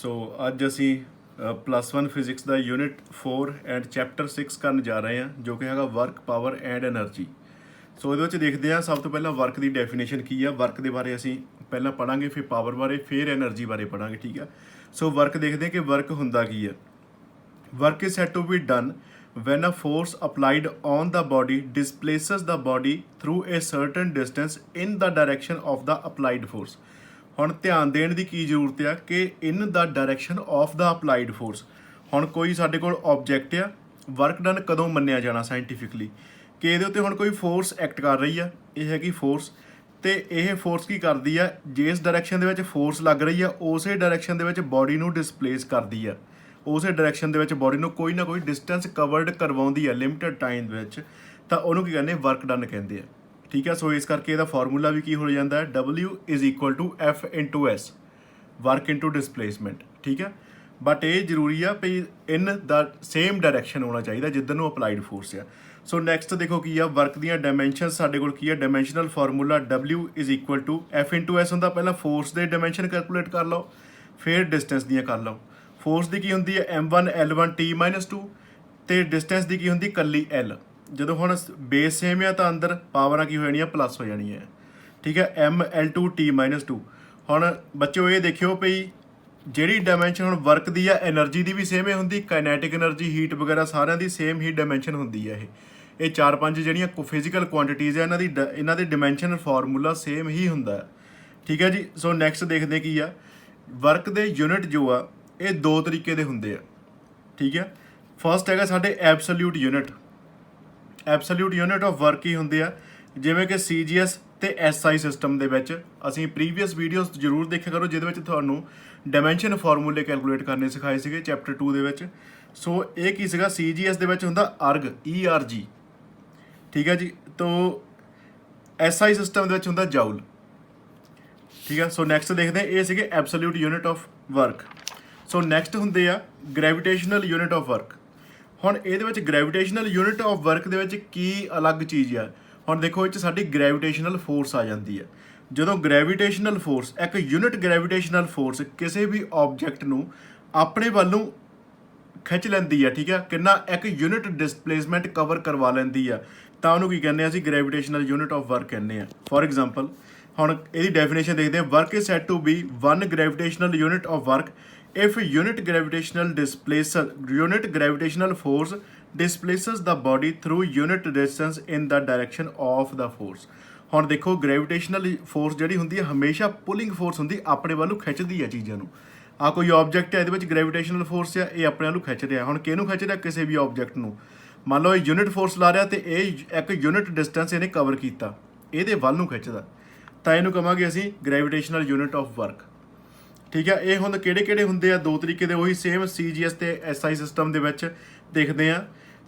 सो अज असी +1 फिजिक्स का unit 4 and chapter 6 करन जा रहे हैं जो कि हैगा वर्क पावर एंड एनर्जी। सो ये देखते हैं सब तो पहला वर्क की डेफिनेशन की है। वर्क के बारे असी पहला पढ़ांगे, फिर पावर बारे, फिर एनर्जी बारे पढ़ांगे। ठीक है, सो वर्क देखते हैं कि वर्क हुंदा की है। Work is had to be done when a force applied on the body displaces the body through a certain distance in the direction of the applied force। ਹੁਣ ਧਿਆਨ ਦੇਣ ਦੀ ਕੀ ਜ਼ਰੂਰਤ ਆ ਕਿ in the direction of the applied force. ਹੁਣ ਕੋਈ ਸਾਡੇ ਕੋਲ ਆਬਜੈਕਟ ਆ, ਵਰਕ ਡਨ ਕਦੋਂ ਮੰਨਿਆ ਜਾਣਾ ਸਾਇੰਟੀਫਿਕਲੀ ਕਿ ਇਹਦੇ ਉੱਤੇ ਹੁਣ ਕੋਈ ਫੋਰਸ ਐਕਟ ਕਰ ਰਹੀ ਆ, ਇਹ ਹੈਗੀ ਫੋਰਸ, ਤੇ ਇਹ ਫੋਰਸ ਕੀ ਕਰਦੀ ਆ, ਜਿਸ ਡਾਇਰੈਕਸ਼ਨ ਦੇ ਵਿੱਚ ਫੋਰਸ ਲੱਗ ਰਹੀ ਆ ਉਸੇ ਡਾਇਰੈਕਸ਼ਨ ਦੇ ਵਿੱਚ ਬੋਡੀ ਨੂੰ ਡਿਸਪਲੇਸ ਕਰਦੀ ਆ, ਉਸੇ ਡਾਇਰੈਕਸ਼ਨ ਦੇ ਵਿੱਚ ਬੋਡੀ ਨੂੰ ਕੋਈ ਨਾ ਕੋਈ ਡਿਸਟੈਂਸ ਕਵਰਡ ਕਰਵਾਉਂਦੀ ਆ ਲਿਮਿਟਡ ਟਾਈਮ ਦੇ ਵਿੱਚ, ਤਾਂ ਉਹਨੂੰ ਕੀ ਕਹਿੰਦੇ ਵਰਕ ਡਨ ਕਹਿੰਦੇ ਆ। ठीक है, सो इस करके ਇਹਦਾ फार्मूला भी की हो जाता है W = F × S, work into displacement. ठीक है, बट ये जरूरी है भी इन द सेम डायरैक्शन होना चाहिए जिधर नूं अपलाइड फोर्स है। सो नैक्सट देखो की है वर्क दी डायमेंशन साडे कोल की है। Dimensional formula W = F × S होंदा। पहला फोर्स के डायमेंशन कैलकुलेट कर लो, फिर डिस्टेंस दियाँ कर लो। फोर्स की होंदी है M1 L1 T-2 तो डिस्टेंस की होंदी कल्ली L। जो हम बेस सेम है तो अंदर पावर की हो जानी है प्लस हो जानी है। ठीक है, ML2 T-2। हम बच्चों ये देखियो भई जी डायमेंशन हम वर्क की है, एनर्जी की भी सेम ही होंगी, काइनैटिक एनर्जी हीट वगैरह सारिਆਂ की सेम ही डायमेंशन होंगी है। ये 4-5 ਜਿਹੜੀਆਂ फिजिकल क्वांटिटीज़ है इन्हों की डायमेंशन फार्मूला सेम ही होंगे। ठीक है जी, सो नैक्सट देखते की है वर्क के यूनिट जो आ ये 2 तरीके के होंगे। ठीक है, फर्स्ट है साढ़े absolute unit. Absolute unit of work ही होंगे आ, जिमें कि CGS ते SI सिस्टम के असी प्रीवियस वीडियोस जरूर देखा करो जिहदे तुहानूं डायमेंशन फार्मूले कैलकुलेट करने सिखाए थे चैप्टर 2 के। सो ये की सीगा CGS दे विच हुंदा अर्ग ERG। ठीक है जी, तो SI सिस्टम दे विच हुंदा जाउल। ठीक है, सो नैक्सट देखते हैं ये सीगे absolute unit of work. So next हुंदे आ ग्रैविटेशनल यूनिट ऑफ वर्क। ਹੁਣ ਇਹਦੇ ਵਿੱਚ ਗ੍ਰੈਵਿਟੇਸ਼ਨਲ ਯੂਨਿਟ ਆਫ ਵਰਕ ਦੇ ਵਿੱਚ ਕੀ ਅਲੱਗ ਚੀਜ਼ ਆ। ਹੁਣ ਦੇਖੋ ਇਹ 'ਚ ਸਾਡੀ ਗ੍ਰੈਵਿਟੇਸ਼ਨਲ ਫੋਰਸ ਆ ਜਾਂਦੀ ਹੈ। ਜਦੋਂ ਗ੍ਰੈਵਿਟੇਸ਼ਨਲ ਫੋਰਸ ਇੱਕ ਯੂਨਿਟ ਗ੍ਰੈਵਿਟੇਸ਼ਨਲ ਫੋਰਸ ਕਿਸੇ ਵੀ ਆਬਜੈਕਟ ਨੂੰ ਆਪਣੇ ਵੱਲ ਨੂੰ ਖਿੱਚ ਲੈਂਦੀ ਆ, ਠੀਕ ਆ, ਕਿੰਨਾ ਇੱਕ ਯੂਨਿਟ ਡਿਸਪਲੇਸਮੈਂਟ ਕਵਰ ਕਰਵਾ ਲੈਂਦੀ ਆ, ਤਾਂ ਉਹਨੂੰ ਕੀ ਕਹਿੰਦੇ ਆ ਅਸੀਂ ਗ੍ਰੈਵਿਟੇਸ਼ਨਲ ਯੂਨਿਟ ਆਫ ਵਰਕ ਕਹਿੰਦੇ ਆ। ਫੋਰ ਐਗਜ਼ਾਮਪਲ ਹੁਣ ਇਹਦੀ ਡੈਫੀਨੇਸ਼ਨ ਦੇਖਦੇ ਆ। Work is said to be 1 gravitational unit of work if unit gravitational force displaces the body through unit distance in the direction of the force। ਹੁਣ ਦੇਖੋ gravitational force ਜਿਹੜੀ ਹੁੰਦੀ ਹੈ ਹਮੇਸ਼ਾ ਪੁਲਿੰਗ ਫੋਰਸ ਹੁੰਦੀ, ਆਪਣੇ ਵੱਲ ਨੂੰ ਖਿੱਚਦੀ ਹੈ ਚੀਜ਼ਾਂ ਨੂੰ। ਆ ਕੋਈ ਆਬਜੈਕਟ ਹੈ, ਇਹਦੇ ਵਿੱਚ ਗ੍ਰੈਵਿਟੇਸ਼ਨਲ ਫੋਰਸ ਆ, ਇਹ ਆਪਣੇ ਵੱਲ ਨੂੰ ਖਿੱਚ ਰਿਹਾ। ਹੁਣ ਕਿਹਨੂੰ ਖਿੱਚ ਰਿਹਾ? ਕਿਸੇ ਵੀ ਆਬਜੈਕਟ ਨੂੰ। ਮੰਨ ਲਓ ਇਹ ਯੂਨਿਟ ਫੋਰਸ ਲਾ ਰਿਹਾ ਤੇ ਇਹ ਇੱਕ ਯੂਨਿਟ ਡਿਸਟੈਂਸ ਇਹਨੇ ਕਵਰ ਕੀਤਾ, ਇਹਦੇ ਵੱਲ ਨੂੰ ਖਿੱਚਦਾ, ਤਾਂ ਇਹਨੂੰ ਕਹਾਂਗੇ ਅਸੀਂ ਗ੍ਰੈਵਿਟੇਸ਼ਨਲ ਯੂਨਿਟ ਆਫ ਵਰਕ। ठीक है, ये हुंदे किहड़े होंगे आ? 2 तरीके के, वही सेम CGS ते SI सिस्टम दे विच देखते हैं।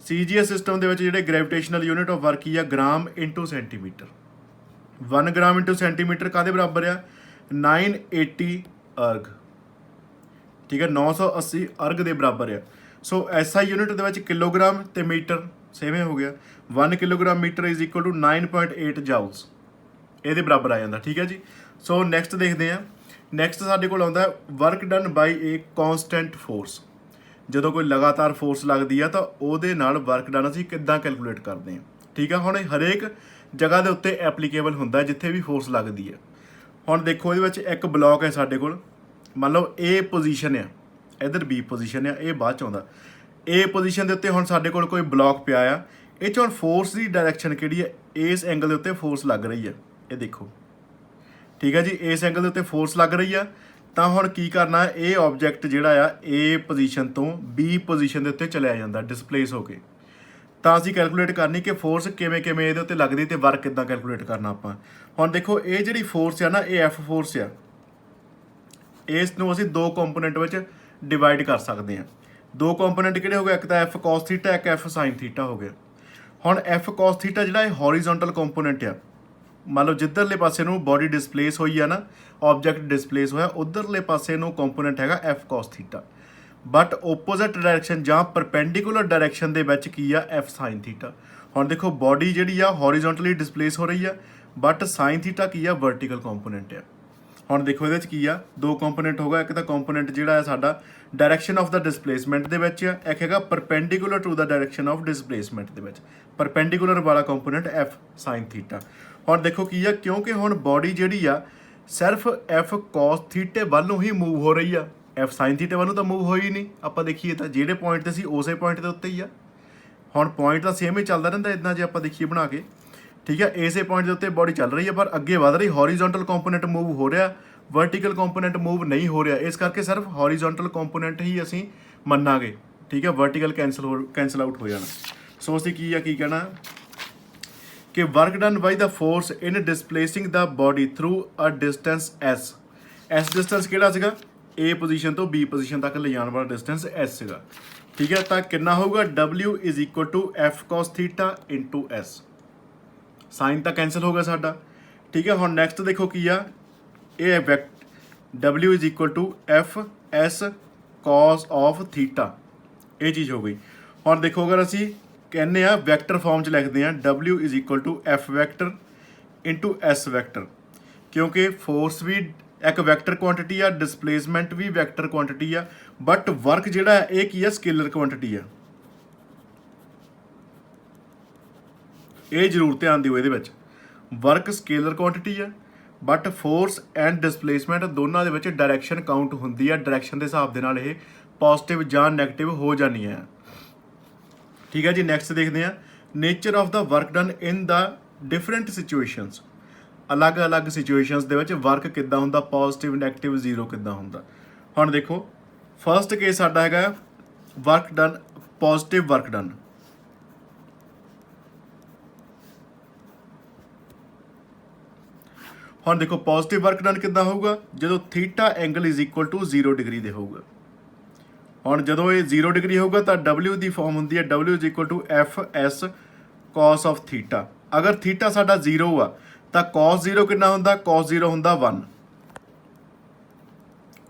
CGS सिस्टम दे विच जिहड़े ग्रैविटेशनल यूनिट ऑफ वर्क ही आ gram into centimetre. 1 gram into centimetre काहदे बराबर आ? 980 अर्ग। ठीक है, 980 अर्ग के बराबर है। सो SI यूनिट दे विच किलोग्राम ते मीटर सेम हो गया। 1 kilogram metre is equal to 9.8 joules, ये बराबर आ जाता। ठीक है जी, सो नैक्सट देखते हैं। नैक्सट साडे कोल आउंदा work done by a constant force. ਜਦੋਂ ਕੋਈ ਲਗਾਤਾਰ ਫੋਰਸ ਲੱਗਦੀ ਆ ਤਾਂ ਉਹਦੇ ਨਾਲ ਵਰਕ ਡਨ ਅਸੀਂ ਕਿੱਦਾਂ ਕੈਲਕੂਲੇਟ ਕਰਦੇ ਹਾਂ। ਠੀਕ ਆ, ਹੁਣ ਹਰੇਕ ਜਗ੍ਹਾ ਦੇ ਉੱਤੇ ਐਪਲੀਕੇਬਲ ਹੁੰਦਾ ਜਿੱਥੇ ਵੀ ਫੋਰਸ ਲੱਗਦੀ ਹੈ। ਹੁਣ ਦੇਖੋ ਇਹਦੇ ਵਿੱਚ ਇੱਕ ਬਲੌਕ ਹੈ ਸਾਡੇ ਕੋਲ, ਮੰਨ ਲਓ A ਪੋਜੀਸ਼ਨ ਆ, ਇੱਧਰ B ਪੋਜੀਸ਼ਨ ਆ, ਇਹ ਬਾਅਦ 'ਚ ਆਉਂਦਾ। A ਪੋਜੀਸ਼ਨ ਦੇ ਉੱਤੇ ਹੁਣ ਸਾਡੇ ਕੋਲ ਕੋਈ ਬਲੌਕ ਪਿਆ ਆ, ਇਹ 'ਚ ਹੁਣ ਫੋਰਸ ਦੀ ਡਾਇਰੈਕਸ਼ਨ ਕਿਹੜੀ ਹੈ? ਇਸ ਐਂਗਲ ਦੇ ਉੱਤੇ ਫੋਰਸ ਲੱਗ ਰਹੀ ਹੈ, ਇਹ ਦੇਖੋ। ठीक है जी, इस एंगल के उत्ते फोर्स लग रही है, तो हुण की करना है? ये ऑब्जैक्ट जिहड़ा आ A पोजीशन तो B पोजीशन के उत्ते चलिया जांदा डिसप्लेस होके, तो असीं कैलकुलेट करनी कि फोर्स किवें इहदे उत्ते लगदी ते वर्क किद्दां कैलकुलेट करना आपां। हुण देखो ये जिहड़ी फोर्स है ना, ये F फोर्स आ, इस नूं असीं 2 कंपोनेंट विच डिवाइड कर सकते हैं। 2 कंपोनेंट किहड़े हो गए? एक तो F cos थीटा, एक F sin थीटा हो गया। हुण F cos थीटा जिहड़ा हॉरीजोंटल कंपोनेंट आ, मान लो जिधरले पासे नूं बॉडी डिसप्लेस हुई है ना, ऑब्जैक्ट डिसप्लेस होया, उधरले पासे नूं कंपोनेंट हैगा F cos theta. But opposite direction जां परपेंडिकुलर डायरैक्शन दे विच की आ F sin थीटा। हुण देखो बॉडी जिहड़ी आ हॉरीजोंटली डिसप्लेस हो रही है, बट sin थीटा की आ वर्टिकल कंपोनेंट है। ਹੁਣ ਦੇਖੋ ਇਹਦੇ 'ਚ ਕੀ ਆ, ਦੋ ਕੰਪੋਨੈਂਟ ਹੋਗਾ। ਇੱਕ ਤਾਂ ਕੰਪੋਨੈਂਟ ਜਿਹੜਾ ਹੈ ਸਾਡਾ ਡਾਇਰੈਕਸ਼ਨ ਆਫ ਦਾ ਡਿਸਪਲੇਸਮੈਂਟ ਦੇ ਵਿੱਚ ਆ, ਇੱਕ ਹੈਗਾ ਪਰਪੈਂਡੀਕੂਲਰ ਟੂ ਦਾ ਡਾਇਰੈਕਸ਼ਨ ਆਫ ਡਿਸਪਲੇਸਮੈਂਟ ਦੇ ਵਿੱਚ। ਪਰਪੈਂਡੀਕੂਲਰ ਵਾਲਾ ਕੰਪੋਨੈਂਟ ਐਫ ਸਾਈਨ ਥੀਟਾ। ਹੁਣ ਦੇਖੋ ਕੀ ਆ, ਕਿਉਂਕਿ ਹੁਣ ਬੋਡੀ ਜਿਹੜੀ ਆ ਸਿਰਫ ਐਫ ਕੋਸ ਥੀਟੇ ਵੱਲ ਨੂੰ ਹੀ ਮੂਵ ਹੋ ਰਹੀ ਆ, ਐਫ ਸਾਈਨ ਥੀਟੇ ਵੱਲ ਨੂੰ ਤਾਂ ਮੂਵ ਹੋਈ ਨਹੀਂ। ਆਪਾਂ ਦੇਖੀਏ ਤਾਂ ਜਿਹੜੇ ਪੁਆਇੰਟ ਤੇ ਸੀ ਉਸੇ ਪੁਆਇੰਟ ਦੇ ਉੱਤੇ ਹੀ ਆ। ਹੁਣ ਪੁਆਇੰਟ ਤਾਂ ਸੇਮ ਹੀ ਚੱਲਦਾ ਰਹਿੰਦਾ ਇਦਾਂ, ਜੇ ਆਪਾਂ ਦੇਖੀਏ ਬਣਾ ਕੇ, ਠੀਕ ਹੈ। ਇਸੇ ਪੁਆਇੰਟ ਦੇ ਉੱਤੇ ਬੋਡੀ ਚੱਲ ਰਹੀ ਹੈ, ਪਰ ਅੱਗੇ ਵਧ ਰਹੀ। ਹੌਰੀਜ਼ੌਂਟਲ ਕੰਪੋਨੈਂਟ ਮੂਵ ਹੋ ਰਿਹਾ, ਵਰਟੀਕਲ ਕੰਪੋਨੈਂਟ ਮੂਵ ਨਹੀਂ ਹੋ ਰਿਹਾ। ਇਸ ਕਰਕੇ ਸਿਰਫ ਹੌਰੀਜ਼ੌਂਟਲ ਕੰਪੋਨੈਂਟ ਹੀ ਅਸੀਂ ਮੰਨਾਂਗੇ, ਠੀਕ ਹੈ। ਵਰਟੀਕਲ ਕੈਂਸਲ ਆਊਟ ਹੋ ਜਾਣਾ। ਸੋ ਅਸੀਂ ਕੀ ਕਹਿਣਾ ਕਿ ਵਰਕ ਡਨ ਬਾਈ ਦਾ ਫੋਰਸ ਇਨ ਡਿਸਪਲੇਸਿੰਗ ਦਾ ਬੋਡੀ ਥਰੂ ਅ ਡਿਸਟੈਂਸ ਐਸ। ਐਸ ਡਿਸਟੈਂਸ ਕਿਹੜਾ ਸੀਗਾ? ਏ ਪੋਜੀਸ਼ਨ ਤੋਂ ਬੀ ਪੋਜੀਸ਼ਨ ਤੱਕ ਲਿਜਾਣ ਵਾਲਾ ਡਿਸਟੈਂਸ ਐਸ ਸੀਗਾ, ਠੀਕ ਹੈ। ਤਾਂ ਕਿੰਨਾ ਹੋਊਗਾ? W is equal to F cos theta into S. Sign ਤਾਂ ਕੈਂਸਲ ਹੋ ਗਿਆ ਸਾਡਾ, ਠੀਕ ਹੈ। ਹੁਣ ਨੈਕਸਟ ਦੇਖੋ ਕੀ ਆ, ਇਹ W is equal to F S cos of theta, ਇਹ ਚੀਜ਼ ਹੋ ਗਈ। ਹੁਣ ਦੇਖੋ ਅਗਰ ਅਸੀਂ ਕਹਿੰਦੇ ਆ ਵੈਕਟਰ ਫਾਰਮ 'ਚ ਲਿਖਦੇ ਆ W is equal to F vector into S vector, ਕਿਉਂਕਿ ਫੋਰਸ ਵੀ ਇੱਕ ਵੈਕਟਰ ਕੁਆਂਟਿਟੀ ਆ, ਡਿਸਪਲੇਸਮੈਂਟ ਵੀ ਵੈਕਟਰ ਕੁਆਂਟਿਟੀ ਆ, ਬਟ ਵਰਕ ਜਿਹੜਾ ਹੈ ਇਹ ਕੀ ਆ? ਸਕੇਲਰ ਕੁਆਂਟਿਟੀ ਆ। ਇਹ ਜ਼ਰੂਰ ਧਿਆਨ ਦਿਓ, ਇਹਦੇ ਵਿੱਚ ਵਰਕ ਸਕੇਲਰ ਕੁਆਂਟਿਟੀ ਆ, ਬਟ ਫੋਰਸ ਐਂਡ ਡਿਸਪਲੇਸਮੈਂਟ ਦੋਨਾਂ ਦੇ ਵਿੱਚ ਡਾਇਰੈਕਸ਼ਨ ਕਾਊਂਟ ਹੁੰਦੀ ਆ। ਡਾਇਰੈਕਸ਼ਨ ਦੇ ਹਿਸਾਬ ਦੇ ਨਾਲ ਇਹ ਪੋਜ਼ਿਟਿਵ ਜਾਂ ਨੈਗੇਟਿਵ ਹੋ ਜਾਂਦੀਆਂ ਆ, ਠੀਕ ਹੈ ਜੀ। ਨੈਕਸਟ ਦੇਖਦੇ ਆ nature of the work done in the different situations. ਅਲੱਗ-ਅਲੱਗ ਸਿਚੁਏਸ਼ਨਸ ਦੇ ਵਿੱਚ ਵਰਕ ਕਿੱਦਾਂ ਹੁੰਦਾ, ਪੋਜ਼ਿਟਿਵ, ਨੈਗੇਟਿਵ, ਜ਼ੀਰੋ ਕਿੱਦਾਂ ਹੁੰਦਾ। ਹੁਣ ਦੇਖੋ ਫਸਟ ਕੇਸ ਸਾਡਾ ਹੈਗਾ work done, positive work done. ਹੁਣ ਦੇਖੋ ਪੋਜ਼ਿਟਿਵ ਵਰਕ ਡਨ ਕਿੱਦਾਂ ਹੋਊਗਾ? ਜਦੋਂ theta angle is equal to 0 degree ਦੇ ਹੋਊਗਾ। ਹੁਣ ਜਦੋਂ ਇਹ 0 ਡਿਗਰੀ ਹੋਊਗਾ ਤਾਂ W ਦੀ ਫਾਰਮ ਹੁੰਦੀ ਹੈ W is equal to F S cos of theta. ਅਗਰ ਥੀਟਾ ਸਾਡਾ 0 ਆ ਤਾਂ cos 0 ਕਿੰਨਾ ਹੁੰਦਾ? cos 0 ਹੁੰਦਾ 1,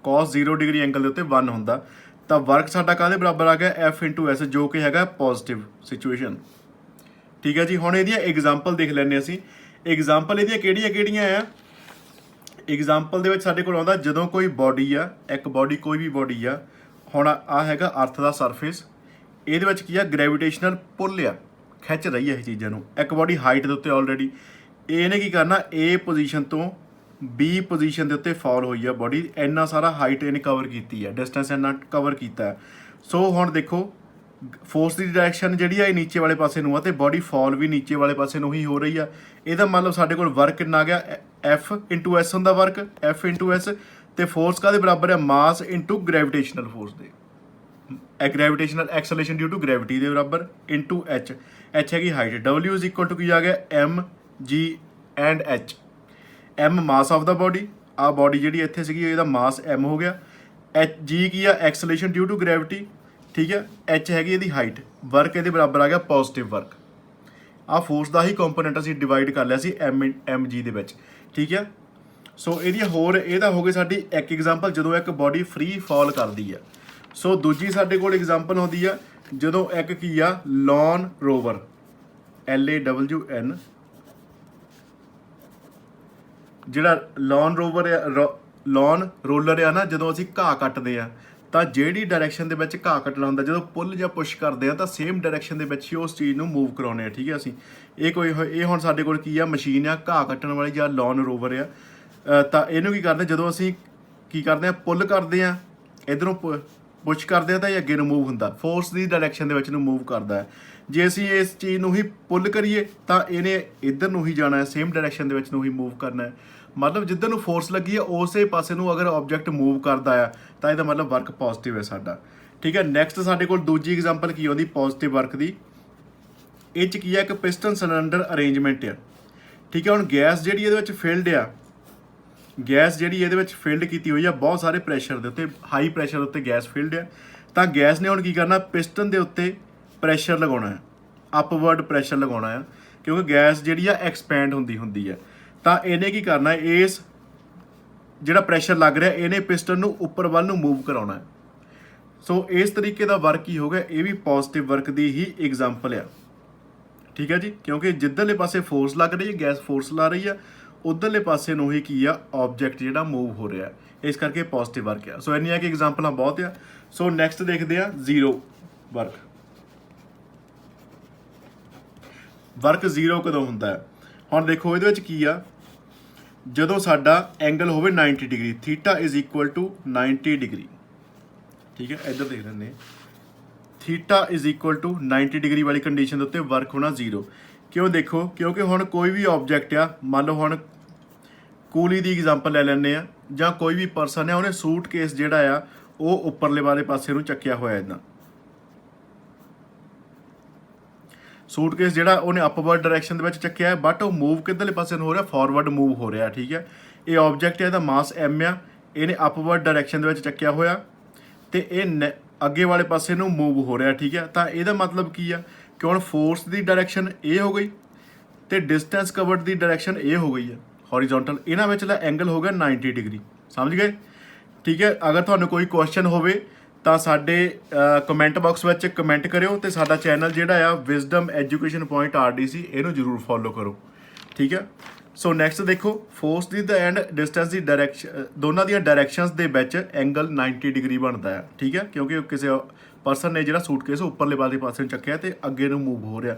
cos 0 ਡਿਗਰੀ ਐਂਗਲ ਦੇ ਉੱਤੇ 1 ਹੁੰਦਾ। ਤਾਂ ਵਰਕ ਸਾਡਾ ਕਾਹਦੇ ਬਰਾਬਰ ਆ ਗਿਆ? F ਇੰਟੂ ਐਸ, ਜੋ ਕਿ ਹੈਗਾ ਪੋਜ਼ਿਟਿਵ ਸਿਚੁਏਸ਼ਨ, ਠੀਕ ਹੈ ਜੀ। ਹੁਣ ਇਹਦੀਆਂ ਐਗਜ਼ਾਮਪਲ ਦੇਖ ਲੈਂਦੇ ਅਸੀਂ। ਐਗਜ਼ਾਮਪਲ ਇਹਦੀਆਂ ਕਿਹੜੀਆਂ ਆ? ਐਗਜ਼ਾਮਪਲ ਦੇ ਵਿੱਚ ਸਾਡੇ ਕੋਲ ਆਉਂਦਾ ਜਦੋਂ ਕੋਈ ਬੋਡੀ ਆ, ਇੱਕ ਬੋਡੀ, ਕੋਈ ਵੀ ਬੋਡੀ ਆ। ਹੁਣ ਆ ਹੈਗਾ ਅਰਥ ਦਾ ਸਰਫੇਸ, ਇਹਦੇ ਵਿੱਚ ਕੀ ਆ? ਗ੍ਰੈਵਿਟੇਸ਼ਨਲ ਪੁੱਲ ਆ, ਖਿੱਚ ਰਹੀ ਹੈ ਇਹ ਚੀਜ਼ਾਂ ਨੂੰ। ਇੱਕ ਬੋਡੀ ਹਾਈਟ ਦੇ ਉੱਤੇ ਆਲਰੇਡੀ, ਇਹਨੇ ਕੀ ਕਰਨਾ? A ਪੋਜੀਸ਼ਨ ਤੋਂ B ਪੋਜੀਸ਼ਨ ਦੇ ਉੱਤੇ ਫਾਲ ਹੋਈ ਆ ਬੋਡੀ, ਇੰਨਾ ਸਾਰਾ ਹਾਈਟ ਇਹਨੇ ਕਵਰ ਕੀਤੀ ਹੈ, ਡਿਸਟੈਂਸ ਇੰਨਾ ਕਵਰ ਕੀਤਾ ਹੈ। ਸੋ ਹੁਣ ਦੇਖੋ ਫੋਰਸ ਦੀ ਡਾਇਰੈਕਸ਼ਨ ਜਿਹੜੀ ਆ ਇਹ ਨੀਚੇ ਵਾਲੇ ਪਾਸੇ ਨੂੰ ਆ, ਤੇ ਬੋਡੀ ਫਾਲ ਵੀ ਨੀਚੇ ਵਾਲੇ ਪਾਸੇ ਨੂੰ ਹੀ ਹੋ ਰਹੀ ਆ। ਇਹਦਾ ਮਤਲਬ ਸਾਡੇ ਕੋਲ ਵਰਕ ਕਿੰਨਾ ਆ ਗਿਆ? F ਇੰਟੂ ਐਸ ਹੁੰਦਾ ਵਰਕ, F ਇੰਟੂ ਐਸ। ਤੇ ਫੋਰਸ ਕਾਹਦੇ ਬਰਾਬਰ ਹੈ? ਮਾਸ ਇੰਟੂ ਗ੍ਰੈਵਿਟੇਸ਼ਨਲ ਫੋਰਸ ਦੇ, gravitational acceleration due to gravity ਦੇ ਬਰਾਬਰ, ਇੰਟੂ H। H ਹੈਗੀ height. W is equal to ਕੀ ਆ ਗਿਆ? M G and H। M mass of the body, ਆ ਬੋਡੀ ਜਿਹੜੀ ਇੱਥੇ ਸੀਗੀ ਇਹਦਾ ਮਾਸ M ਹੋ ਗਿਆ। G ਕੀ ਆ? ਐਕਸਲੇਸ਼ਨ ਡਿਊ ਟੂ ਗ੍ਰੈਵਿਟੀ, ਠੀਕ ਹੈ। H ਹੈਗੀ ਇਹਦੀ ਹਾਈਟ। ਵਰਕ ਇਹਦੇ ਬਰਾਬਰ ਆ ਗਿਆ ਪੋਜ਼ਿਟਿਵ ਵਰਕ। ਆ ਫੋਰਸ ਦਾ ਹੀ ਕੰਪੋਨੈਂਟ ਅਸੀਂ ਡਿਵਾਈਡ ਕਰ ਲਿਆ ਸੀ MG ਦੇ ਵਿੱਚ, ਠੀਕ ਹੈ। ਸੋ ਇਹਦੀਆਂ ਹੋਰ ਇਹਦਾ ਹੋ ਗਈ ਸਾਡੀ ਇੱਕ ਐਗਜ਼ਾਮਪਲ ਜਦੋਂ ਇੱਕ ਬੋਡੀ ਫ੍ਰੀ ਫਾਲ ਕਰਦੀ ਆ। ਸੋ ਦੂਜੀ ਸਾਡੇ ਕੋਲ ਐਗਜ਼ਾਮਪਲ ਹੁੰਦੀ ਆ ਜਦੋਂ ਇੱਕ ਕੀ ਆ? ਲੌਨ ਰੋਵਰ, LAWN, ਜਿਹੜਾ ਲੌਨ ਰੋਵਰ ਆ, ਲੌਨ ਰੋਲਰ ਆ ਨਾ, ਜਦੋਂ ਅਸੀਂ ਘਾਹ ਕੱਟਦੇ ਆ ਤਾਂ ਜਿਹੜੀ ਡਾਇਰੈਕਸ਼ਨ ਦੇ ਵਿੱਚ ਘਾਹ ਕੱਟਣਾ ਹੁੰਦਾ, ਜਦੋਂ ਪੁੱਲ ਜਾਂ ਪੁਸ਼ ਕਰਦੇ ਆ ਤਾਂ ਸੇਮ ਡਾਇਰੈਕਸ਼ਨ ਦੇ ਵਿੱਚ ਹੀ ਉਸ ਚੀਜ਼ ਨੂੰ ਮੂਵ ਕਰਾਉਂਦੇ ਆ, ਠੀਕ ਹੈ। ਅਸੀਂ ਇਹ ਹੁਣ ਸਾਡੇ ਕੋਲ ਕੀ ਆ? ਮਸ਼ੀਨ ਆ ਘਾਹ ਕੱਟਣ ਵਾਲੀ ਜਾਂ ਲੌਨ ਰੋਵਰ ਆ। ਤਾਂ ਇਹਨੂੰ ਕੀ ਕਰਦੇ? ਜਦੋਂ ਅਸੀਂ ਕੀ ਕਰਦੇ ਆ? ਪੁੱਲ ਕਰਦੇ ਆ, ਇੱਧਰੋਂ ਪੁਸ਼ ਕਰਦੇ ਆ ਤਾਂ ਇਹ ਅੱਗੇ ਨੂੰ ਮੂਵ ਹੁੰਦਾ, ਫੋਰਸ ਦੀ ਡਾਇਰੈਕਸ਼ਨ ਦੇ ਵਿੱਚ ਨੂੰ ਮੂਵ ਕਰਦਾ ਹੈ। ਜੇ ਅਸੀਂ ਇਸ ਚੀਜ਼ ਨੂੰ ਹੀ ਪੁੱਲ ਕਰੀਏ ਤਾਂ ਇਹਨੇ ਇੱਧਰ ਨੂੰ ਹੀ ਜਾਣਾ ਹੈ, ਸੇਮ ਡਾਇਰੈਕਸ਼ਨ ਦੇ ਵਿੱਚ ਨੂੰ ਹੀ ਮੂਵ ਕਰਨਾ ਹੈ। ਮਤਲਬ ਜਿੱਧਰ ਨੂੰ ਫੋਰਸ ਲੱਗੀ ਹੈ ਉਸੇ ਪਾਸੇ ਨੂੰ ਅਗਰ ਆਬਜੈਕਟ ਮੂਵ ਕਰਦਾ ਆ ਤਾਂ ਇਹਦਾ ਮਤਲਬ ਵਰਕ ਪੋਜ਼ਿਟਿਵ ਹੈ ਸਾਡਾ, ਠੀਕ ਹੈ। ਨੈਕਸਟ ਸਾਡੇ ਕੋਲ ਦੂਜੀ ਐਗਜ਼ਾਮਪਲ ਕੀ ਆਉਂਦੀ ਪੋਜ਼ਿਟਿਵ ਵਰਕ ਦੀ? ਇਹ 'ਚ ਕੀ ਹੈ? ਇੱਕ ਪਿਸਟਨ ਸਿਲੰਡਰ ਅਰੇਂਜਮੈਂਟ ਆ, ਠੀਕ ਹੈ। ਹੁਣ ਗੈਸ ਜਿਹੜੀ ਇਹਦੇ ਵਿੱਚ ਫਿਲਡ ਆ, ਗੈਸ ਜਿਹੜੀ ਇਹਦੇ ਵਿੱਚ ਫਿਲਡ ਕੀਤੀ ਹੋਈ ਆ ਬਹੁਤ ਸਾਰੇ ਪ੍ਰੈਸ਼ਰ ਦੇ ਉੱਤੇ, ਹਾਈ ਪ੍ਰੈਸ਼ਰ ਦੇ ਉੱਤੇ ਗੈਸ ਫਿਲਡ ਆ। ਤਾਂ ਗੈਸ ਨੇ ਹੁਣ ਕੀ ਕਰਨਾ? ਪਿਸਟਨ ਦੇ ਉੱਤੇ ਪ੍ਰੈਸ਼ਰ ਲਗਾਉਣਾ ਹੈ, ਅਪਵਰਡ ਪ੍ਰੈਸ਼ਰ ਲਗਾਉਣਾ ਆ, ਕਿਉਂਕਿ ਗੈਸ ਜਿਹੜੀ ਆ ਐਕਸਪੈਂਡ ਹੁੰਦੀ ਆ। ਤਾਂ ਇਹਨੇ ਕੀ ਕਰਨਾ? ਇਸ ਜਿਹੜਾ ਪ੍ਰੈਸ਼ਰ ਲੱਗ ਰਿਹਾ ਇਹਨੇ ਪਿਸਟਨ ਨੂੰ ਉੱਪਰ ਵੱਲ ਨੂੰ ਮੂਵ ਕਰਾਉਣਾ ਹੈ। ਸੋ ਇਸ ਤਰੀਕੇ ਦਾ ਵਰਕ ਕੀ ਹੋ ਗਿਆ? ਇਹ ਵੀ ਪੋਜ਼ਿਟਿਵ ਵਰਕ ਦੀ ਹੀ ਐਗਜ਼ਾਮਪਲ ਆ, ਠੀਕ ਹੈ ਜੀ। ਕਿਉਂਕਿ ਜਿੱਧਰਲੇ ਪਾਸੇ ਫੋਰਸ ਲੱਗ ਰਹੀ ਹੈ, ਗੈਸ ਫੋਰਸ ਲਾ ਰਹੀ ਆ, ਉਧਰਲੇ ਪਾਸੇ ਨੂੰ ਹੀ ਕੀ ਆ ਆਬਜੈਕਟ ਜਿਹੜਾ ਮੂਵ ਹੋ ਰਿਹਾ, ਇਸ ਕਰਕੇ ਪੋਜ਼ਿਟਿਵ ਵਰਕ ਆ। ਸੋ ਇੰਨੀਆਂ ਕਿ ਐਗਜ਼ਾਮਪਲਾਂ ਬਹੁਤ ਆ। ਸੋ ਨੈਕਸਟ ਦੇਖਦੇ ਆ ਜ਼ੀਰੋ ਵਰਕ। ਵਰਕ ਜ਼ੀਰੋ ਕਦੋਂ ਹੁੰਦਾ ਹੈ? ਹੁਣ ਦੇਖੋ ਇਹਦੇ ਵਿੱਚ ਕੀ ਆ, ਜਦੋਂ ਸਾਡਾ ਐਂਗਲ ਹੋਵੇ 90 degree, theta is equal to 90 degree. ਠੀਕ ਹੈ, ਇੱਧਰ ਦੇਖ ਲੈਂਦੇ ਹਾਂ, theta is equal to 90 degree ਵਾਲੀ ਕੰਡੀਸ਼ਨ ਦੇ ਉੱਤੇ ਵਰਕ ਹੋਣਾ ਜ਼ੀਰੋ। ਕਿਉਂ? ਦੇਖੋ, ਕਿਉਂਕਿ ਹੁਣ ਕੋਈ ਵੀ ਆਬਜੈਕਟ ਆ, ਮੰਨ ਲਓ ਹੁਣ ਕੂਲੀ ਦੀ ਐਗਜ਼ਾਮਪਲ ਲੈ ਲੈਂਦੇ ਆ, ਜਾਂ ਕੋਈ ਵੀ ਪਰਸਨ ਆ, ਉਹਨੇ ਸੂਟ ਕੇਸ ਜਿਹੜਾ ਆ ਉਹ ਉੱਪਰਲੇ ਵਾਲੇ ਪਾਸੇ ਨੂੰ ਚੱਕਿਆ ਹੋਇਆ ਇੱਦਾਂ। ਸੂਟਕੇਸ ਜਿਹੜਾ ਉਹਨੇ ਅਪਵਰਡ ਡਾਇਰੈਕਸ਼ਨ ਦੇ ਵਿੱਚ ਚੱਕਿਆ ਹੈ, ਬਟ ਉਹ ਮੂਵ ਕਿੱਧਰਲੇ ਪਾਸੇ ਨੂੰ ਹੋ ਰਿਹਾ? ਫਾਰਵਰਡ ਮੂਵ ਹੋ ਰਿਹਾ। ਠੀਕ ਹੈ, ਇਹ ਆਬਜੈਕਟ ਹੈ, ਇਹਦਾ ਮਾਸ m ਆ, ਇਹਨੇ ਅਪਵਰਡ ਡਾਇਰੈਕਸ਼ਨ ਦੇ ਵਿੱਚ ਚੱਕਿਆ ਹੋਇਆ ਤੇ ਇਹ ਅੱਗੇ ਵਾਲੇ ਪਾਸੇ ਨੂੰ ਮੂਵ ਹੋ ਰਿਹਾ। ਠੀਕ ਹੈ, ਤਾਂ ਇਹਦਾ ਮਤਲਬ ਕੀ ਆ ਕਿ ਹੁਣ ਫੋਰਸ ਦੀ ਡਾਇਰੈਕਸ਼ਨ ਇਹ ਹੋ ਗਈ ਤੇ ਡਿਸਟੈਂਸ ਕਵਰਡ ਦੀ ਡਾਇਰੈਕਸ਼ਨ ਇਹ ਹੋ ਗਈ ਹੈ ਹੌਰੀਜ਼ੌਂਟਲ। ਇਹਨਾਂ ਵਿਚਲਾ ਐਂਗਲ ਹੋ ਗਿਆ 90 ਡਿਗਰੀ। ਸਮਝ ਗਏ? ਠੀਕ ਹੈ, ਅਗਰ ਤੁਹਾਨੂੰ ਕੋਈ ਕੁਐਸਚਨ ਹੋਵੇ ਤਾਂ ਸਾਡੇ ਕਮੈਂਟ ਬਾਕਸ ਵਿੱਚ ਕਮੈਂਟ ਕਰਿਓ ਤੇ ਸਾਡਾ ਚੈਨਲ ਜਿਹੜਾ ਆ ਵਿਜ਼ਡਮ ਐਜੂਕੇਸ਼ਨ ਪੁਆਇੰਟ RDC, ਇਹਨੂੰ ਜ਼ਰੂਰ ਫੋਲੋ ਕਰੋ। ਠੀਕ ਹੈ, ਸੋ ਨੈਕਸਟ ਦੇਖੋ, force the and distance the direction, ਦੋਨਾਂ ਦੀਆਂ ਡਾਇਰੈਕਸ਼ਨਸ ਦੇ ਵਿੱਚ ਐਂਗਲ 90 ਡਿਗਰੀ ਬਣਦਾ ਹੈ। ਠੀਕ ਹੈ, ਕਿਉਂਕਿ ਕਿਸੇ ਪਰਸਨ ਨੇ ਜਿਹੜਾ ਸੂਟਕੇਸ ਉੱਪਰਲੇ ਵਾਲੇ ਪਾਸੇ ਨੂੰ ਚੱਕਿਆ ਤੇ ਅੱਗੇ ਨੂੰ ਮੂਵ ਹੋ ਰਿਹਾ।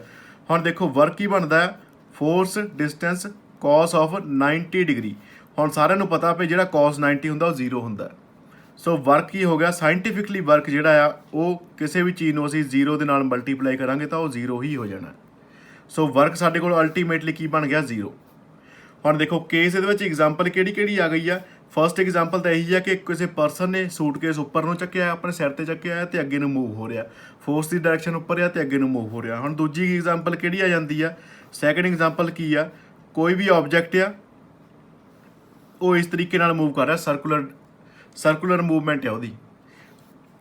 ਹੁਣ ਦੇਖੋ ਵਰਕ ਕੀ ਬਣਦਾ ਹੈ, force distance cos of 90 degree. ਹੁਣ ਸਾਰਿਆਂ ਨੂੰ ਪਤਾ ਵੀ ਜਿਹੜਾ cos 90 ਹੁੰਦਾ ਉਹ ਜ਼ੀਰੋ ਹੁੰਦਾ। ਸੋ ਵਰਕ ਕੀ ਹੋ ਗਿਆ, ਸਾਇੰਟੀਫਿਕਲੀ ਵਰਕ ਜਿਹੜਾ ਆ ਉਹ ਕਿਸੇ ਵੀ ਚੀਜ਼ ਨੂੰ ਅਸੀਂ ਜ਼ੀਰੋ ਦੇ ਨਾਲ ਮਲਟੀਪਲਾਈ ਕਰਾਂਗੇ ਤਾਂ ਉਹ ਜ਼ੀਰੋ ਹੀ ਹੋ ਜਾਣਾ। ਸੋ ਵਰਕ ਸਾਡੇ ਕੋਲ ਅਲਟੀਮੇਟਲੀ ਕੀ ਬਣ ਗਿਆ? ਜ਼ੀਰੋ। ਹੁਣ ਦੇਖੋ ਕੇਸ ਇਹਦੇ ਵਿੱਚ ਐਗਜ਼ਾਮਪਲ ਕਿਹੜੀ ਆ ਗਈ ਆ। ਫਸਟ ਐਗਜ਼ਾਮਪਲ ਤਾਂ ਇਹੀ ਆ ਕਿ ਕਿਸੇ ਪਰਸਨ ਨੇ ਸੂਟਕੇਸ ਉੱਪਰ ਨੂੰ ਚੱਕਿਆ, ਆਪਣੇ ਸਿਰ ਤੇ ਚੱਕਿਆ ਹੈ ਤੇ ਅੱਗੇ ਨੂੰ ਮੂਵ ਹੋ ਰਿਹਾ, ਫੋਰਸ ਦੀ ਡਾਇਰੈਕਸ਼ਨ ਉੱਪਰ ਆ ਤੇ ਅੱਗੇ ਨੂੰ ਮੂਵ ਹੋ ਰਿਹਾ। ਹੁਣ ਦੂਜੀ ਐਗਜ਼ਾਮਪਲ ਕਿਹੜੀ ਆ ਜਾਂਦੀ ਆ? ਸੈਕਿੰਡ ਐਗਜ਼ਾਮਪਲ ਕੀ ਆ, ਕੋਈ ਵੀ ਆਬਜੈਕਟ ਆ ਉਹ ਇਸ ਤਰੀਕੇ ਨਾਲ ਮੂਵ ਕਰ ਰਿਹਾ, ਸਰਕੂਲਰ ਮੂਵਮੈਂਟ ਆ ਉਹਦੀ।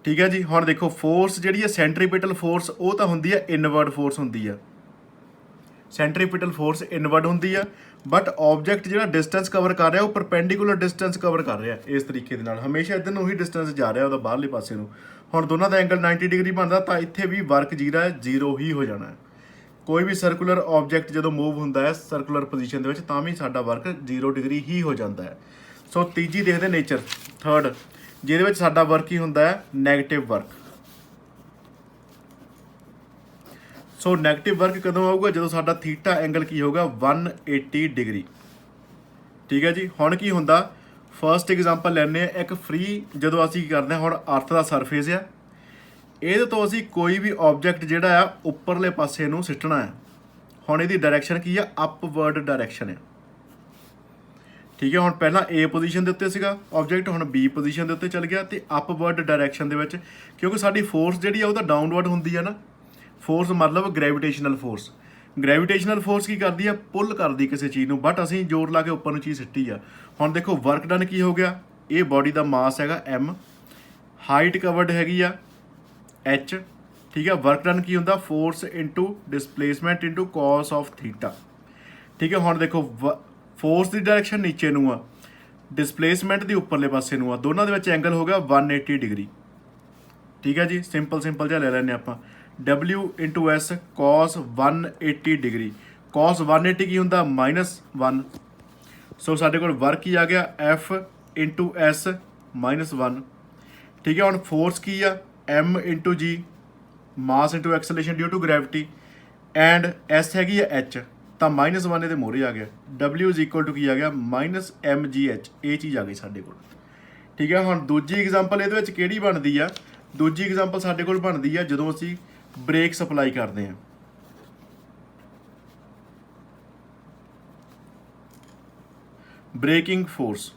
ਠੀਕ ਹੈ ਜੀ, ਹੁਣ ਦੇਖੋ ਫੋਰਸ ਜਿਹੜੀ ਹੈ ਸੈਂਟਰੀਪੀਟਲ ਫੋਰਸ ਉਹ ਤਾਂ ਹੁੰਦੀ ਹੈ ਇਨਵਰਡ ਫੋਰਸ ਹੁੰਦੀ ਆ, ਸੈਂਟਰੀਪੀਟਲ ਫੋਰਸ ਇਨਵਰਡ ਹੁੰਦੀ ਆ, ਬਟ ਆਬਜੈਕਟ ਜਿਹੜਾ ਡਿਸਟੈਂਸ ਕਵਰ ਕਰ ਰਿਹਾ ਉਹ ਪਰਪੈਂਡੀਕੂਲਰ ਡਿਸਟੈਂਸ ਕਵਰ ਕਰ ਰਿਹਾ ਇਸ ਤਰੀਕੇ ਦੇ ਨਾਲ, ਹਮੇਸ਼ਾ ਇੱਧਰ ਨੂੰ ਹੀ ਡਿਸਟੈਂਸ ਜਾ ਰਿਹਾ ਉਹਦਾ ਬਾਹਰਲੇ ਪਾਸੇ ਨੂੰ। ਹੁਣ ਦੋਨਾਂ ਦਾ ਐਂਗਲ 90 ਡਿਗਰੀ ਬਣਦਾ ਤਾਂ ਇੱਥੇ ਵੀ ਵਰਕ ਜਿਹੜਾ ਹੈ ਜ਼ੀਰੋ ਹੀ ਹੋ ਜਾਣਾ ਹੈ। ਕੋਈ ਵੀ ਸਰਕੂਲਰ ਆਬਜੈਕਟ ਜਦੋਂ ਮੂਵ ਹੁੰਦਾ ਹੈ ਸਰਕੂਲਰ ਪੋਜੀਸ਼ਨ ਦੇ ਵਿੱਚ ਤਾਂ ਵੀ ਸਾਡਾ ਵਰਕ 0 ਡਿਗਰੀ ਹੀ ਹੋ ਜਾਂਦਾ ਹੈ। ਸੋ ਤੀਜੀ ਦੇਖਦੇ ਨੇਚਰ, ਥਰਡ, ਜਿਹਦੇ ਵਿੱਚ ਸਾਡਾ ਵਰਕ ਹੀ ਹੁੰਦਾ ਹੈ ਨੈਗੇਟਿਵ ਵਰਕ। ਸੋ ਨੈਗੇਟਿਵ ਵਰਕ ਕਦੋਂ ਆਊਗਾ? ਜਦੋਂ ਸਾਡਾ ਥੀਟਾ ਐਂਗਲ ਕੀ ਹੋਊਗਾ? 180 ਡਿਗਰੀ। ਠੀਕ ਹੈ ਜੀ, ਹੁਣ ਕੀ ਹੁੰਦਾ, ਫਰਸਟ ਐਗਜ਼ਾਮਪਲ ਲੈਂਦੇ ਆ ਇੱਕ ਫ੍ਰੀ, ਜਦੋਂ ਅਸੀਂ ਕੀ ਕਰਦੇ ਹਾਂ, ਹੁਣ ਅਰਥ ਦਾ ਸਰਫੇਸ ਆ, ਇਹਦੇ ਤੋਂ ਅਸੀਂ ਕੋਈ ਵੀ ਆਬਜੈਕਟ ਜਿਹੜਾ ਆ ਉੱਪਰਲੇ ਪਾਸੇ ਨੂੰ ਸਿੱਟਣਾ ਹੈ। ਹੁਣ ਇਹਦੀ ਡਾਇਰੈਕਸ਼ਨ ਕੀ ਆ? ਅਪਵਰਡ ਡਾਇਰੈਕਸ਼ਨ ਆ। ਠੀਕ ਹੈ, ਹੁਣ ਪਹਿਲਾਂ A ਪੋਜੀਸ਼ਨ ਦੇ ਉੱਤੇ ਸੀਗਾ ਆਬਜੈਕਟ, ਹੁਣ B ਪੋਜੀਸ਼ਨ ਦੇ ਉੱਤੇ ਚੱਲ ਗਿਆ ਤੇ ਅਪਵਰਡ ਡਾਇਰੈਕਸ਼ਨ ਦੇ ਵਿੱਚ, ਕਿਉਂਕਿ ਸਾਡੀ ਫੋਰਸ ਜਿਹੜੀ ਆ ਉਹ ਤਾਂ ਡਾਊਨਵਰਡ ਹੁੰਦੀ ਆ ਨਾ। ਫੋਰਸ ਮਤਲਬ ਗ੍ਰੈਵੀਟੇਸ਼ਨਲ ਫੋਰਸ। ਗ੍ਰੈਵੀਟੇਸ਼ਨਲ ਫੋਰਸ ਕੀ ਕਰਦੀ ਆ? ਪੁੱਲ ਕਰਦੀ ਕਿਸੇ ਚੀਜ਼ ਨੂੰ, ਬਟ ਅਸੀਂ ਜ਼ੋਰ ਲਾ ਕੇ ਉੱਪਰ ਨੂੰ ਚੀਜ਼ ਸਿੱਟੀ ਆ। ਹੁਣ ਦੇਖੋ ਵਰਕ ਡਨ ਕੀ ਹੋ ਗਿਆ, ਇਹ ਬੋਡੀ ਦਾ ਮਾਸ ਹੈਗਾ m, ਹਾਈਟ ਕਵਰਡ ਹੈਗੀ ਆ h। ਠੀਕ ਹੈ, ਵਰਕ ਡਨ ਕੀ ਹੁੰਦਾ? Force into displacement into cos of theta. ਠੀਕ ਹੈ, ਹੁਣ ਦੇਖੋ ਫੋਰਸ ਦੀ ਡਾਇਰੈਕਸ਼ਨ ਨੀਚੇ ਨੂੰ ਆ, ਡਿਸਪਲੇਸਮੈਂਟ ਦੀ ਉੱਪਰਲੇ ਪਾਸੇ ਨੂੰ ਆ, ਦੋਨਾਂ ਦੇ ਵਿੱਚ ਐਂਗਲ ਹੋ ਗਿਆ 180 ਡਿਗਰੀ। ਠੀਕ ਹੈ ਜੀ, ਸਿੰਪਲ ਜਿਹਾ ਲੈ ਲੈਂਦੇ ਆਪਾਂ, W into S cos 180 degree. cos 180 ਕੀ ਹੁੰਦਾ? -1। ਸੋ ਸਾਡੇ ਕੋਲ ਵਰਕ ਕੀ ਆ ਗਿਆ? F into S -1। ਠੀਕ ਹੈ, ਹੁਣ ਫੋਰਸ ਕੀ ਆ? M into G, mass into acceleration due to gravity, and S ਹੈਗੀ ਆ H, ਤਾਂ -1 ਇਹਦੇ ਮੋਹਰੇ ਆ ਗਿਆ। W ਇਜ਼ ਇਕੁਅਲ ਟੂ ਕੀ ਆ ਗਿਆ? -mgh, ਇਹ ਚੀਜ਼ ਆ ਗਈ ਸਾਡੇ ਕੋਲ। ਠੀਕ ਹੈ, ਹੁਣ ਦੂਜੀ ਐਗਜ਼ਾਮਪਲ ਇਹਦੇ ਵਿੱਚ ਕਿਹੜੀ ਬਣਦੀ ਆ? ਦੂਜੀ ਐਗਜ਼ਾਮਪਲ ਸਾਡੇ ਕੋਲ ਬਣਦੀ ਆ ਜਦੋਂ ਅਸੀਂ ਬ੍ਰੇਕ ਸਪਲਾਈ ਕਰਦੇ ਹਾਂ। Breaking force.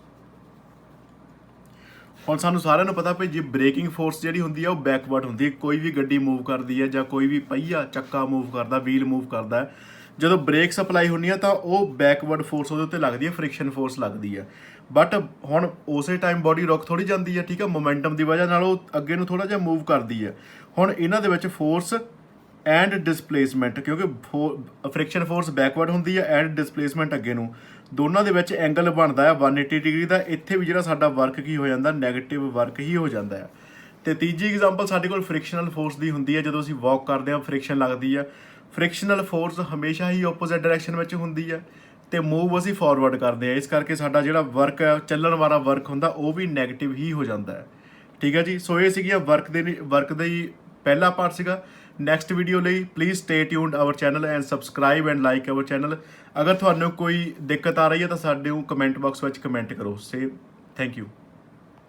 ਹੁਣ ਸਾਨੂੰ ਸਾਰਿਆਂ ਨੂੰ ਪਤਾ ਵੀ ਜੇ ਬ੍ਰੇਕਿੰਗ ਫੋਰਸ ਜਿਹੜੀ ਹੁੰਦੀ ਆ ਉਹ ਬੈਕਵਰਡ ਹੁੰਦੀ ਹੈ। ਕੋਈ ਵੀ ਗੱਡੀ ਮੂਵ ਕਰਦੀ ਹੈ ਜਾਂ ਕੋਈ ਵੀ ਪਹੀਆ ਚੱਕਾ ਮੂਵ ਕਰਦਾ, ਵੀਲ ਮੂਵ ਕਰਦਾ ਹੈ, ਜਦੋਂ ਬ੍ਰੇਕ ਸਪਲਾਈ ਹੁੰਦੀ ਆ ਤਾਂ ਉਹ ਬੈਕਵਰਡ ਫੋਰਸ ਉਹਦੇ ਉੱਤੇ ਲੱਗਦੀ ਹੈ, ਫ੍ਰਿਕਸ਼ਨ ਫੋਰਸ ਲੱਗਦੀ ਹੈ। ਬਟ ਹੁਣ ਉਸੇ ਟਾਈਮ ਬੋਡੀ ਰੁਕ ਥੋੜੀ ਜਾਂਦੀ ਹੈ। ਠੀਕ ਹੈ, ਮੋਮੈਂਟਮ ਦੀ ਵਜ੍ਹਾ ਨਾਲ ਉਹ ਅੱਗੇ ਨੂੰ ਥੋੜਾ ਜਿਹਾ ਮੂਵ ਕਰਦੀ ਹੈ। ਹੁਣ ਇਹਨਾਂ ਦੇ ਵਿੱਚ ਫੋਰਸ ਐਂਡ ਡਿਸਪਲੇਸਮੈਂਟ, ਕਿਉਂਕਿ ਫ੍ਰਿਕਸ਼ਨ ਫੋਰਸ ਬੈਕਵਰਡ ਹੁੰਦੀ ਹੈ ਐਂਡ ਡਿਸਪਲੇਸਮੈਂਟ ਅੱਗੇ ਨੂੰ, ਦੋਨਾਂ ਦੇ ਵਿੱਚ ਐਂਗਲ ਬਣਦਾ ਹੈ 180 ਡਿਗਰੀ ਦਾ। ਇੱਥੇ ਵੀ ਜਿਹੜਾ ਸਾਡਾ ਵਰਕ ਕੀ ਹੋ ਜਾਂਦਾ? ਨੈਗੇਟਿਵ ਵਰਕ ਹੀ ਹੋ ਜਾਂਦਾ ਹੈ। ਤੇ ਤੀਜੀ ਐਗਜ਼ਾਮਪਲ ਸਾਡੇ ਕੋਲ ਫ੍ਰਿਕਸ਼ਨਲ ਫੋਰਸ ਦੀ ਹੁੰਦੀ ਹੈ। ਜਦੋਂ ਅਸੀਂ ਵਾਕ ਕਰਦੇ ਹਾਂ ਫ੍ਰਿਕਸ਼ਨ ਲੱਗਦੀ ਹੈ। ਫ੍ਰਿਕਸ਼ਨਲ ਫੋਰਸ ਹਮੇਸ਼ਾ ਹੀ ਆਪੋਜ਼ਿਟ ਡਾਇਰੈਕਸ਼ਨ ਵਿੱਚ ਹੁੰਦੀ ਹੈ ਤੇ ਮੂਵ ਅਸੀਂ ਫਾਰਵਰਡ ਕਰਦੇ ਆ। ਇਸ ਕਰਕੇ ਸਾਡਾ ਜਿਹੜਾ ਵਰਕ ਹੈ, ਚੱਲਣ ਵਾਲਾ ਵਰਕ ਹੁੰਦਾ, ਉਹ ਵੀ ਨੈਗੇਟਿਵ ਹੀ ਹੋ ਜਾਂਦਾ ਹੈ। ਠੀਕ ਹੈ ਜੀ। ਸੋ ਇਹ ਸੀਗੀ ਵਰਕ ਦਾ ਹੀ ਪਹਿਲਾ ਪਾਰਟ ਸੀਗਾ। ਨੈਕਸਟ ਵੀਡੀਓ ਲਈ please stay tuned hour channel and subscribe and like hour channel. ਅਗਰ ਤੁਹਾਨੂੰ ਕੋਈ ਦਿੱਕਤ ਆ ਰਹੀ ਹੈ ਤਾਂ ਸਾਡੇ ਨੂੰ ਕਮੈਂਟ ਬਾਕਸ ਵਿੱਚ ਕਮੈਂਟ ਕਰੋ। ਸੇ ਥੈਂਕ ਯੂ।